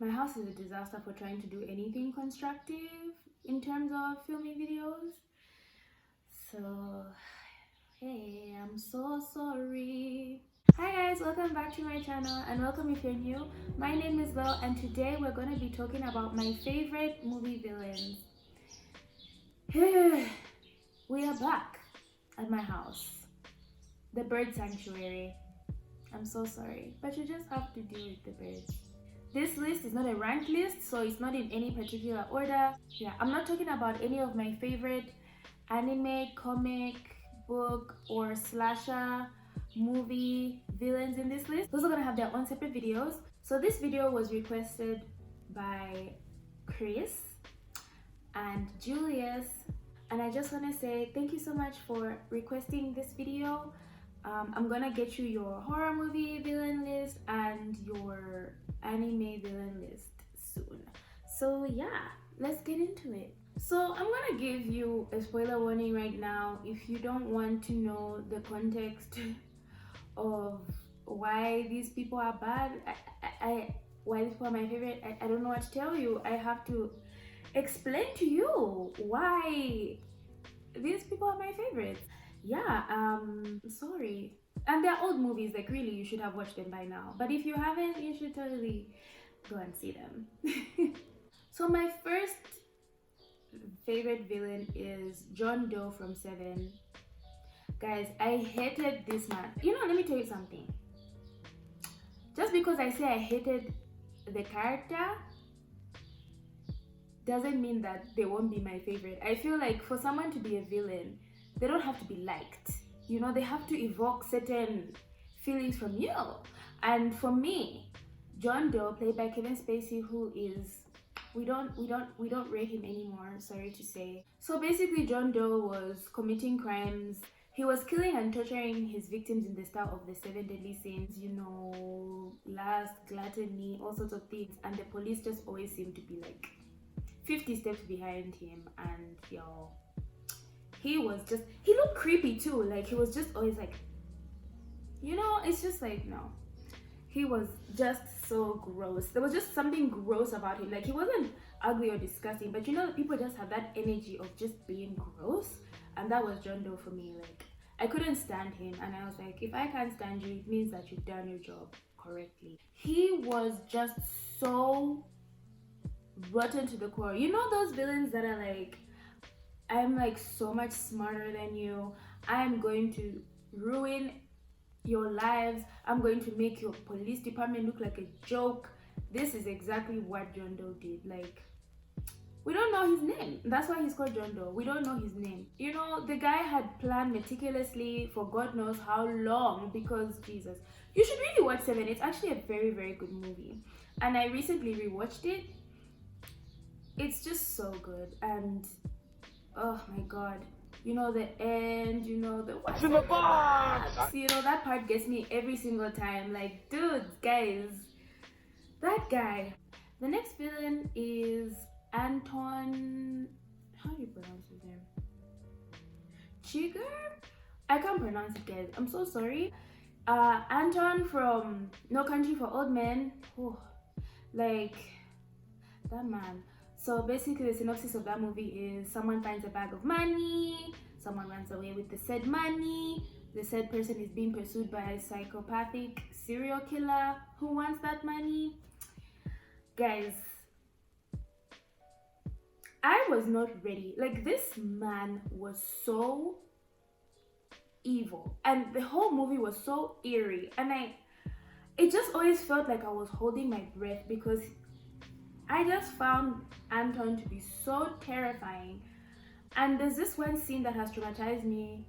My house is a disaster for trying to do anything constructive in terms of filming videos. So, hey, I'm so sorry. Hi guys, welcome back to my channel and welcome if you're new. My name is Lo and today we're going to be talking about my favorite movie villains. We are back at my house. The bird sanctuary. I'm so sorry, but you just have to deal with the birds. This list is not a ranked list, so it's not in any particular order. Yeah, I'm not talking about any of my favorite anime, comic, book, or slasher movie villains in this list. Those are gonna have their own separate videos. So this video was requested by Chris and Julius, and I just want to say thank you so much for requesting this video. I'm gonna get you your horror movie villain list and your anime villain list soon. So yeah, let's get into it. So I'm gonna give you a spoiler warning right now. If you don't want to know the context of why these people are bad, why these people are my favorite, I don't know what to tell you. I have to explain to you why these people are my favorites. Yeah, sorry. And they're old movies, like really you should have watched them by now. But if you haven't, you should totally go and see them. So my first favorite villain is John Doe from Seven. Guys, I hated this man. You know, let me tell you something. Just because I say I hated the character doesn't mean that they won't be my favorite. I feel like for someone to be a villain, they don't have to be liked. You know, they have to evoke certain feelings from you. And for me, John Doe, played by Kevin Spacey, who is we don't rate him anymore, sorry to say. So basically John Doe was committing crimes. He was killing and torturing his victims in the style of the 7 deadly sins, you know, lust, gluttony, all sorts of things. And the police just always seem to be like 50 steps behind him. And yo, he looked creepy too. Like he was just always like, you know, it's just like, no. He was just so gross. There was just something gross about him. Like he wasn't ugly or disgusting, but you know, people just have that energy of just being gross. And that was John Doe for me. Like I couldn't stand him, and I was like, if I can't stand you, it means that you've done your job correctly. He was just so rotten to the core. You know those villains that are like, I'm like so much smarter than you. I'm going to ruin your lives. I'm going to make your police department look like a joke. This is exactly what John Doe did. Like, we don't know his name. That's why he's called John Doe. We don't know his name. You know, the guy had planned meticulously for God knows how long, because Jesus, you should really watch Seven. It's actually a very, very good movie. And I recently rewatched it. It's just so good. And oh my god, you know, the end, you know, the what's in the box, you know, that part gets me every single time. Like, dudes, guys, that guy. The next villain is Anton. How do you pronounce his name? Chigger? I can't pronounce it, guys, I'm so sorry. Anton from No Country for Old Men. Oh, like that man. So basically the synopsis of that movie is someone finds a bag of money, someone runs away with the said money, the said person is being pursued by a psychopathic serial killer who wants that money. Guys, I was not ready. Like, this man was so evil and the whole movie was so eerie, and it just always felt like I was holding my breath because I just found Anton to be so terrifying. And there's this one scene that has traumatized me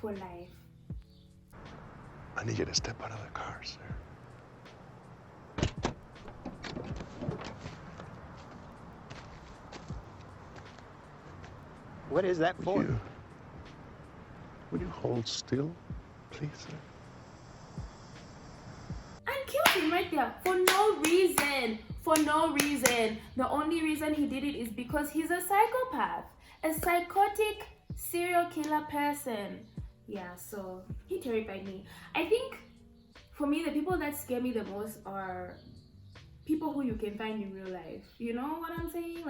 for life. I need you to step out of the car, sir. What is that for? Would you hold still, please, sir? And killed him right there for no reason. For no reason. The only reason he did it is because he's a psychopath, a psychotic serial killer person. Yeah, so he terrified me. I think for me, the people that scare me the most are people who you can find in real life. You know what I'm saying?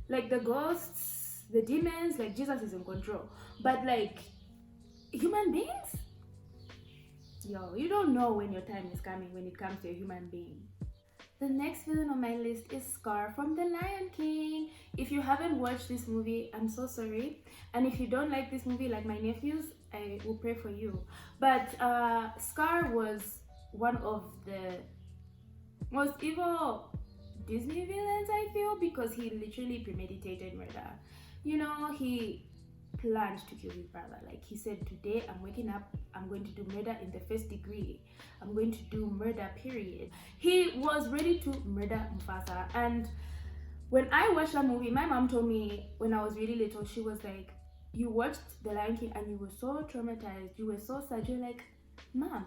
Like the ghosts, the demons, like Jesus is in control. But like human beings, yo, you don't know when your time is coming when it comes to a human being. The next villain on my list is Scar from The Lion King. If you haven't watched this movie, I'm so sorry. And if you don't like this movie, like my nephews, I will pray for you. But Scar was one of the most evil Disney villains, I feel, because he literally premeditated murder. You know, he planned to kill his brother. Like he said, today I'm waking up, I'm going to do murder in the first degree. I'm going to do murder, period. He was ready to murder Mufasa. And when I watched that movie, my mom told me when I was really little, she was like, you watched The Lion King and you were so traumatized, you were so sad. You're like, Mom,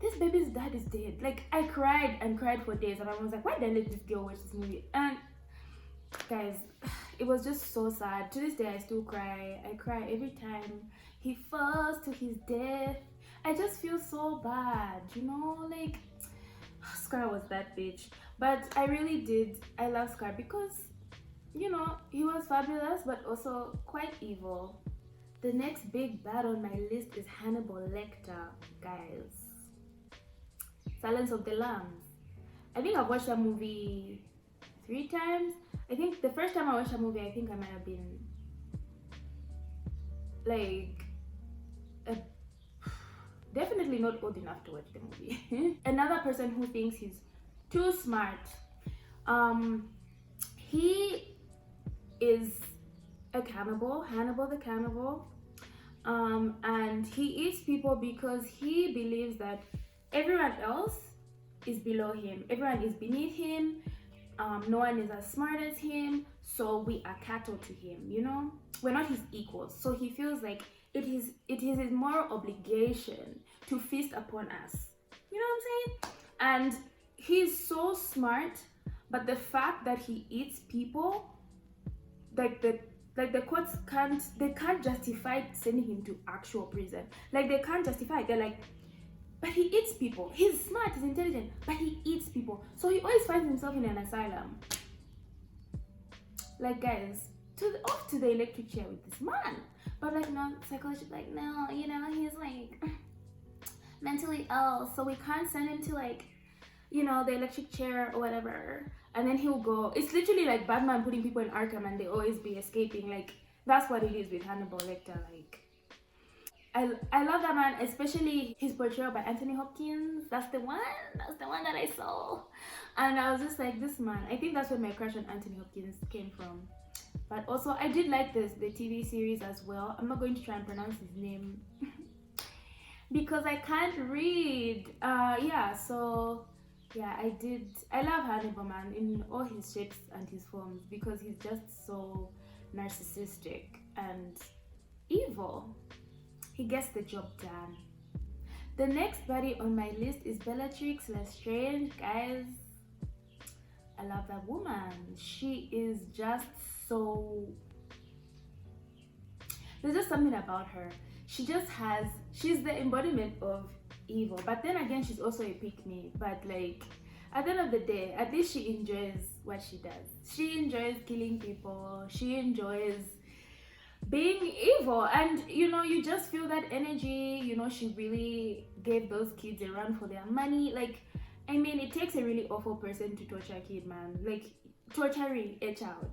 this baby's dad is dead. Like I cried and cried for days, and my mom was like, why did I let this girl watch this movie? And guys, it was just so sad. To this day I still cry. I cry every time he falls to his death. I just feel so bad, you know, like Scar was that bitch. But I really did, I love Scar because, you know, he was fabulous but also quite evil. The next big bad on my list is Hannibal Lecter, guys. Silence of the Lambs. I think I've watched that movie 3 times. I think the first time I watched that movie, I think I might have been like definitely not old enough to watch the movie. Another person who thinks he's too smart. He is a cannibal, Hannibal the cannibal. And he eats people because he believes that everyone else is below him. Everyone is beneath him. No one is as smart as him, so we are cattle to him, you know? We're not his equals. So he feels like it is his moral obligation to feast upon us. You know what I'm saying? And he's so smart, but the fact that he eats people, like the courts can't justify sending him to actual prison. Like they can't justify it. They're like, but he eats people. He's smart, he's intelligent, but he eats people. So he always finds himself in an asylum. Like, guys, off to the electric chair with this man. But like, no, psychologist, like, no, you know, he's like mentally ill, so we can't send him to like, you know, the electric chair or whatever. And then he'll go. It's literally like Batman putting people in Arkham and they always be escaping. Like, that's what it is with Hannibal Lecter. Like, I love that man, especially his portrayal by Anthony Hopkins. That's the one that I saw. And I was just like, this man, I think that's where my crush on Anthony Hopkins came from. But also I did like the TV series as well. I'm not going to try and pronounce his name because I can't read. I love Hannibal, man, in all his shapes and his forms because he's just so narcissistic and evil. He gets the job done. The next baddie on my list is Bellatrix Lestrange. Guys, I love that woman. She is just so... There's just something about her. She's the embodiment of evil. But then again, she's also a pick-me. But like, at the end of the day, at least she enjoys what she does. She enjoys killing people. She enjoys being evil, and you know, you just feel that energy. You know, she really gave those kids a run for their money. Like, I mean, it takes a really awful person to torture a kid, man. Like, torturing a child,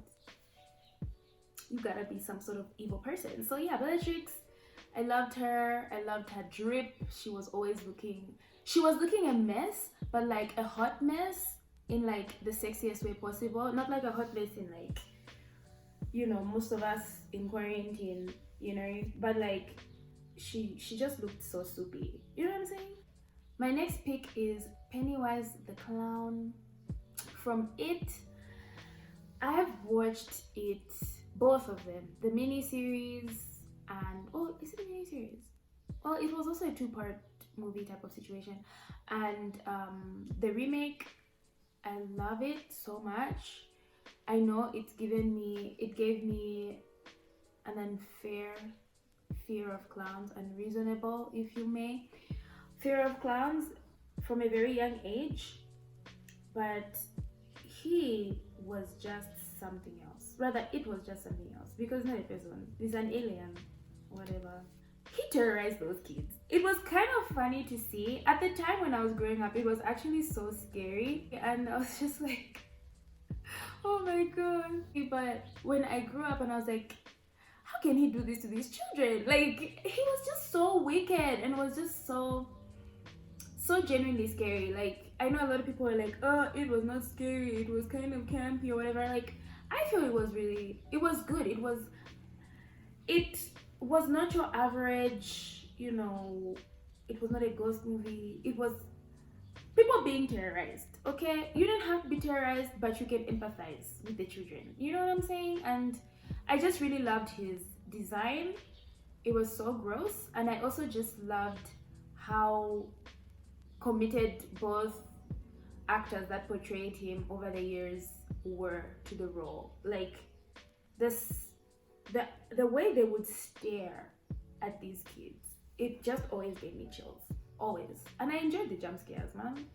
you gotta be some sort of evil person. So yeah, Bellatrix, I loved her. I loved her drip. She was looking a mess, but like a hot mess in like the sexiest way possible. Not like a hot mess in like, you know, most of us in quarantine, you know, but like she just looked so soupy. You know what I'm saying? My next pick is Pennywise the Clown from It. I've watched it, both of them, the miniseries and is it a miniseries? Well, it was also a 2-part movie type of situation, and the remake. I love it so much. I know it gave me an unfair fear of clowns, unreasonable, if you may, fear of clowns from a very young age. but he was just something else. Rather, it was just something else because not a person. He's an alien, whatever. He terrorized those kids. It was kind of funny to see. At the time when I was growing up, it was actually so scary, and I was just like, oh my god. But when I grew up and I was like, how can he do this to these children? Like, he was just so wicked and was just so genuinely scary. Like, I know a lot of people are like, oh, it was not scary, it was kind of campy or whatever. Like, I feel it was good. It was not your average, you know, it was not a ghost movie. It was people being terrorized, okay? You don't have to be terrorized, but you can empathize with the children. You know what I'm saying? And I just really loved his design. It was so gross. And I also just loved how committed both actors that portrayed him over the years were to the role. Like, the way they would stare at these kids, it just always gave me chills. Always. And I enjoyed the jump scares, man.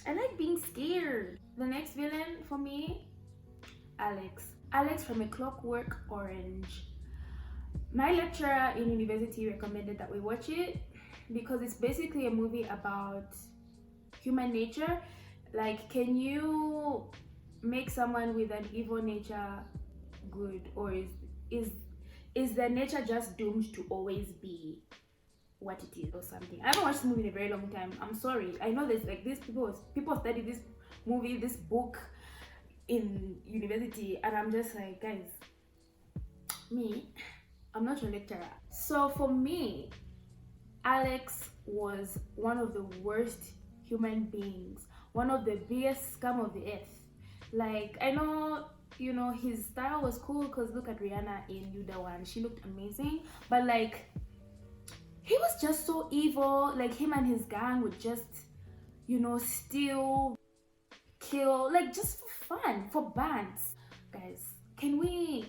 I like being scared. The next villain for me, Alex. Alex from A Clockwork Orange. My lecturer in university recommended that we watch it because it's basically a movie about human nature. Like, can you make someone with an evil nature good, or is their nature just doomed to always be what it is or something? I haven't watched this movie in a very long time. I'm sorry. I know there's like these people study this movie, this book in university, and I'm just like, guys, I'm not your lecturer. So for me, Alex was one of the worst human beings, one of the biggest scum of the earth. Like, I know, you know, his style was cool because look at Rihanna in You The One. She looked amazing, but like, he was just so evil. Like, him and his gang would just, you know, steal, kill, like, just for fun, for bands. Guys, can we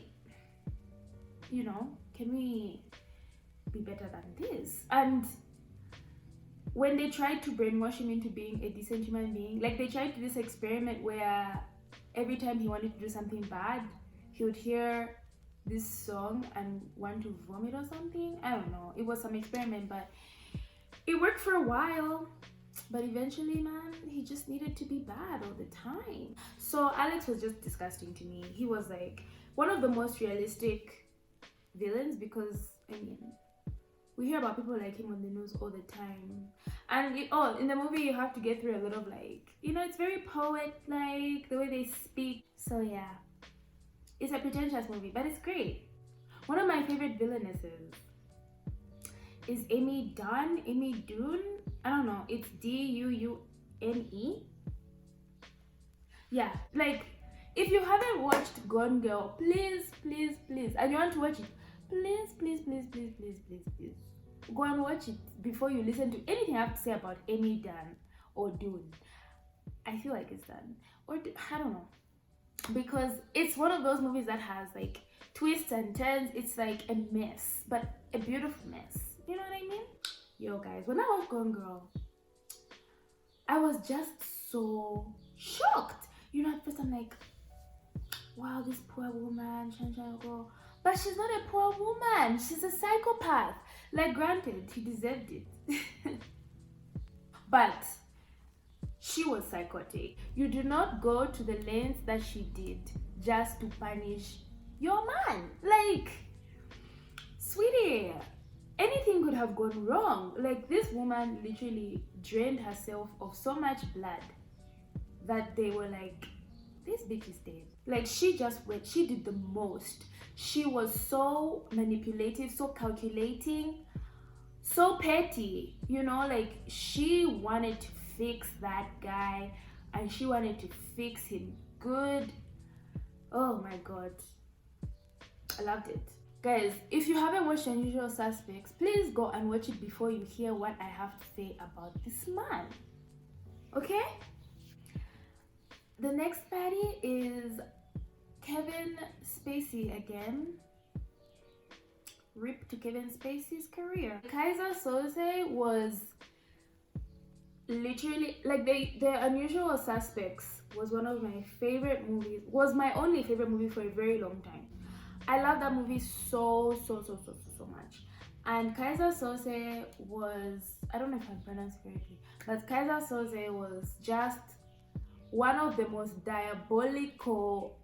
be better than this? And when they tried to brainwash him into being a decent human being, like, they tried to do this experiment where every time he wanted to do something bad, he would hear this song and want to vomit or something. I don't know. It was some experiment, but it worked for a while. But eventually, man, he just needed to be bad all the time. So Alex was just disgusting to me. He was like one of the most realistic villains because, I mean, we hear about people like him on the news all the time. And in the movie, you have to get through a lot of, like, you know, it's very poet-like, the way they speak. So yeah, it's a pretentious movie, but it's great. One of my favorite villainesses is Amy Dunne. I don't know, it's Duune. Yeah, like, if you haven't watched Gone Girl, please, and you want to watch it, please, go and watch it before you listen to anything I have to say about Amy Dunne or Dune. I feel like it's done. Or I don't know. Because it's one of those movies that has like twists and turns. It's like a mess, but a beautiful mess. You know what I mean? Yo guys, when I was Gone Girl, I was just so shocked. You know, at first I'm like, wow, this poor woman, girl. But she's not a poor woman. She's a psychopath. Like, granted, he deserved it. But she was psychotic. You do not go to the lengths that she did just to punish your man. Like, sweetie, anything could have gone wrong. Like, this woman literally drained herself of so much blood that they were like, this bitch is dead. Like, she did the most. She was so manipulative, so calculating, so petty, you know, like, she wanted to fix that guy and she wanted to fix him good. Oh my god, I loved it. Guys, if you haven't watched Unusual Suspects, please go and watch it before you hear what I have to say about this man. Okay? The next baddie is Kevin Spacey again. Rip to Kevin Spacey's career. Kaiser Soze was literally, like, the Unusual Suspects was one of my favorite movies, was my only favorite movie for a very long time. I love that movie so much. And Kaiser Sose was, I don't know if I'm pronounced correctly, but Kaiser Sose was just one of the most diabolical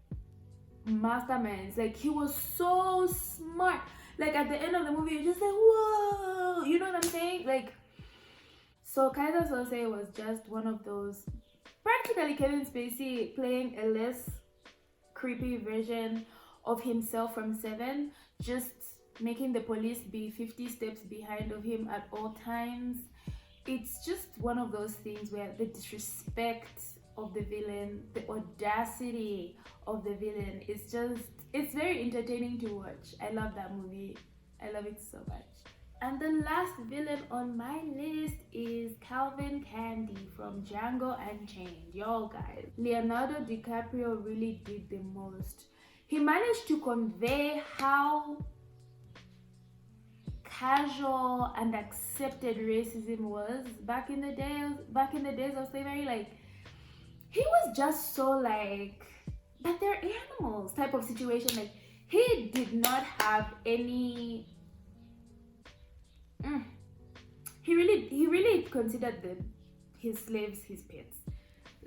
masterminds. Like, he was so smart. Like, at the end of the movie, you're just like, whoa, you know what I'm saying? Like, so Kaiser Sose was just one of those, practically Kevin Spacey playing a less creepy version of himself from Seven, just making the police be 50 steps behind of him at all times. It's just one of those things where the disrespect of the villain, the audacity of the villain, is just, it's very entertaining to watch. I love that movie. I love it so much. And the last villain on my list is Calvin Candy from Django Unchained. Yo guys, Leonardo DiCaprio really did the most. He managed to convey how casual and accepted racism was back in the days of slavery. Like, he was just so like, but they're animals type of situation. Like, he did not have any he really considered his slaves his pets.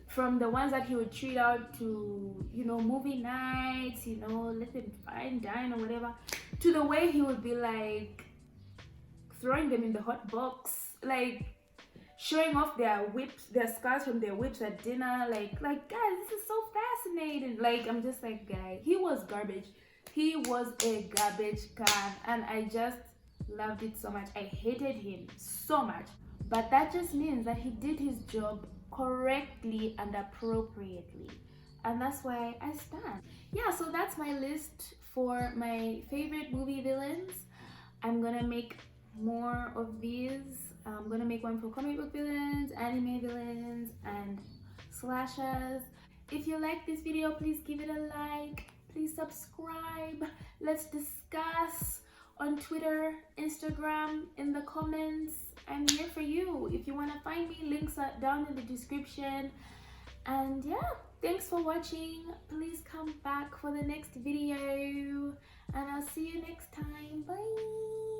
From the ones that he would treat out to, movie nights, let them fine dine or whatever, to the way he would be like throwing them in the hot box, like showing off their whips, their scars from their whips at dinner. Like guys, this is so fascinating. Like, I'm just like, guy, he was garbage. He was a garbage can, and I just loved it so much. I hated him so much, but that just means that he did his job correctly and appropriately, and that's why I stand. Yeah, so that's my list for my favorite movie villains. I'm gonna make more of these. I'm gonna make one for comic book villains, anime villains, and slashers. If you like this video, please give it a like, please subscribe. Let's discuss on Twitter, Instagram, in the comments. I'm here for you. If you want to find me, links are down in the description. And yeah, thanks for watching. Please come back for the next video, and I'll see you next time. Bye.